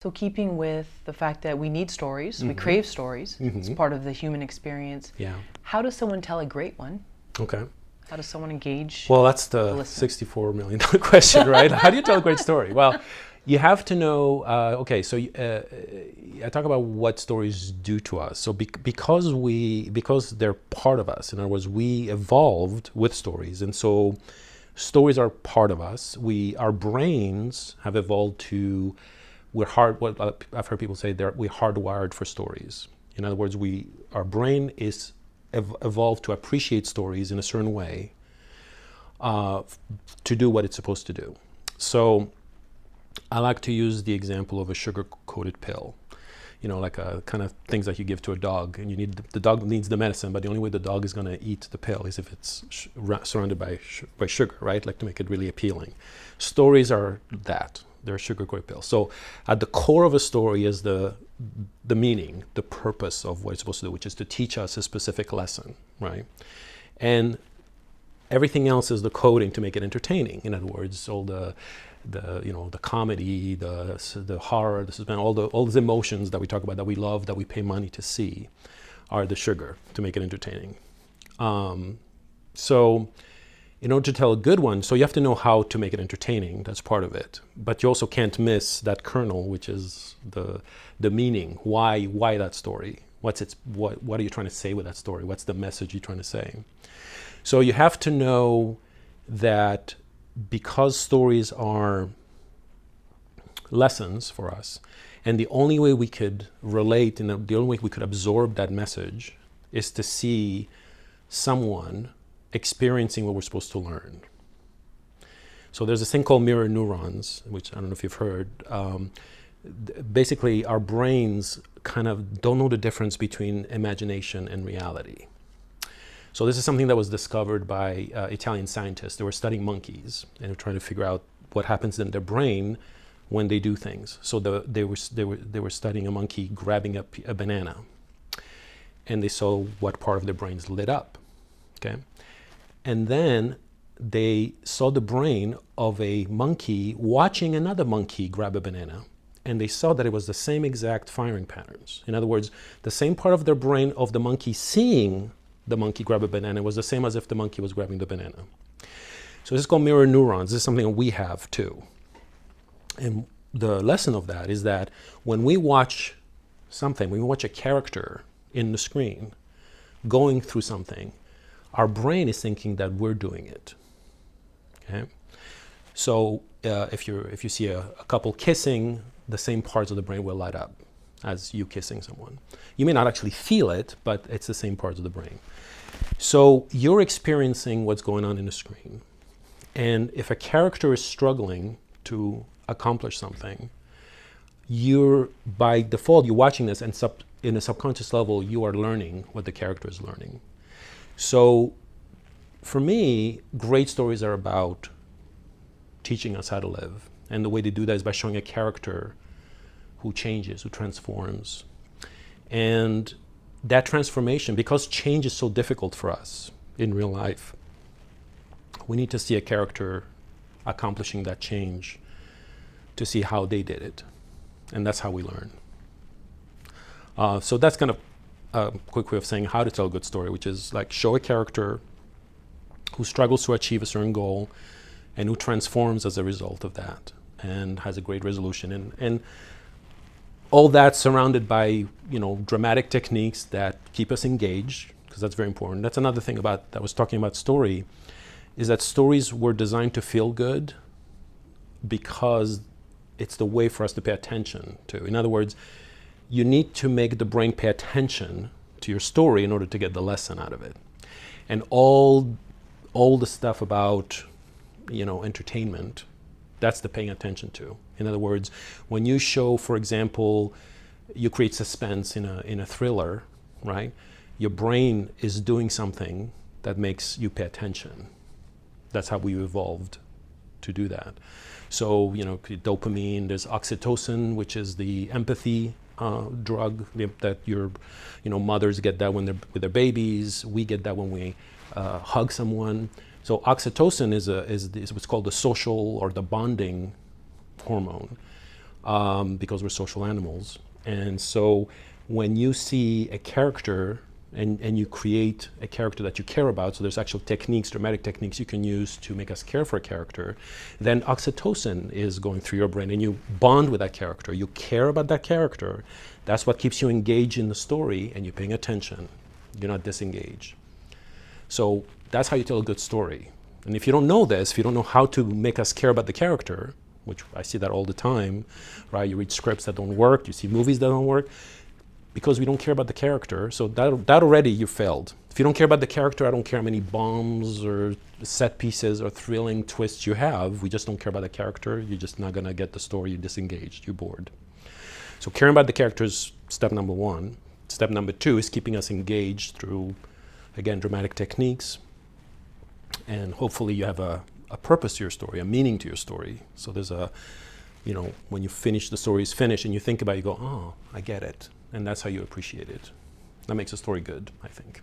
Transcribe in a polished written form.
So keeping with the fact that we need stories, we crave stories, it's part of the human experience. Yeah. How does someone tell a great one? Okay. How does someone engage? Well, that's the $64 million question, right? How do you tell a great story? Well, you have to know, okay, so I talk about what stories do to us. So because they're part of us, in other words, we evolved with stories, and so stories are part of us. Our brains have evolved to, I've heard people say we're hardwired for stories. In other words, our brain is evolved to appreciate stories in a certain way to do what it's supposed to do. So I like to use the example of a sugar-coated pill. Like a kind of things that you give to a dog, and the dog needs the medicine, but the only way the dog is going to eat the pill is if it's surrounded by sugar, right? Like to make it really appealing. Stories are that. They're a sugar-coated pill. So at the core of a story is the meaning, the purpose of what it's supposed to do, which is to teach us a specific lesson, right? And everything else is the coding to make it entertaining. In other words, all the comedy, the horror, the suspense, all those emotions that we talk about, that we love, that we pay money to see, are the sugar to make it entertaining. So in order to tell a good one, so you have to know how to make it entertaining. That's part of it. But you also can't miss that kernel, which is the meaning. Why that story? What are you trying to say with that story? What's the message you're trying to say? So you have to know that because stories are lessons for us, and the only way we could relate and the only way we could absorb that message is to see someone experiencing what we're supposed to learn. So there's this thing called mirror neurons, which I don't know if you've heard. Basically, our brains kind of don't know the difference between imagination and reality. So this is something that was discovered by Italian scientists. They were studying monkeys, and they were trying to figure out what happens in their brain when they do things. So they were studying a monkey grabbing up a banana, and they saw what part of their brains lit up. Okay. And then they saw the brain of a monkey watching another monkey grab a banana, and they saw that it was the same exact firing patterns. In other words, the same part of their brain of the monkey seeing the monkey grab a banana was the same as if the monkey was grabbing the banana. So this is called mirror neurons. This is something that we have too. And the lesson of that is that when we watch something, when we watch a character in the screen going through something, our brain is thinking that we're doing it. Okay? So if you see a couple kissing, the same parts of the brain will light up as you kissing someone. You may not actually feel it, but it's the same parts of the brain. So you're experiencing what's going on in the screen. And if a character is struggling to accomplish something, by default, you're watching this, and in a subconscious level, you are learning what the character is learning. So for me, great stories are about teaching us how to live. And the way they do that is by showing a character who changes, who transforms. And that transformation, because change is so difficult for us in real life, we need to see a character accomplishing that change to see how they did it. And that's how we learn. So that's kind of a quick way of saying how to tell a good story, which is like show a character who struggles to achieve a certain goal and who transforms as a result of that and has a great resolution. And all that surrounded by, dramatic techniques that keep us engaged, because that's very important. That's another thing that I was talking about story, is that stories were designed to feel good because it's the way for us to pay attention to. In other words, you need to make the brain pay attention to your story in order to get the lesson out of it. And all the stuff about, entertainment, that's the paying attention to. In other words, when you show, for example, you create suspense in a thriller, right? Your brain is doing something that makes you pay attention. That's how we evolved to do that. So, dopamine, there's oxytocin, which is the empathy drug that mothers get that when they're with their babies. We get that when we hug someone. So oxytocin is what's called the social or the bonding hormone. because we're social animals. And so when you see a character and you create a character that you care about, so there's actual techniques, dramatic techniques you can use to make us care for a character, then oxytocin is going through your brain and you bond with that character. You care about that character. That's what keeps you engaged in the story, and you're paying attention. You're not disengaged. So that's how you tell a good story. And if you don't know this, if you don't know how to make us care about the character, which I see that all the time, right? You read scripts that don't work, you see movies that don't work, because we don't care about the character. So that already you failed. If you don't care about the character, I don't care how many bombs or set pieces or thrilling twists you have. We just don't care about the character. You're just not gonna get the story. You're disengaged. You're bored. So caring about the character is step number one. Step number two is keeping us engaged through, again, dramatic techniques. And hopefully you have a purpose to your story, a meaning to your story. So there's a, when you finish, the story is finished and you think about it, you go, oh, I get it. And that's how you appreciate it. That makes a story good, I think.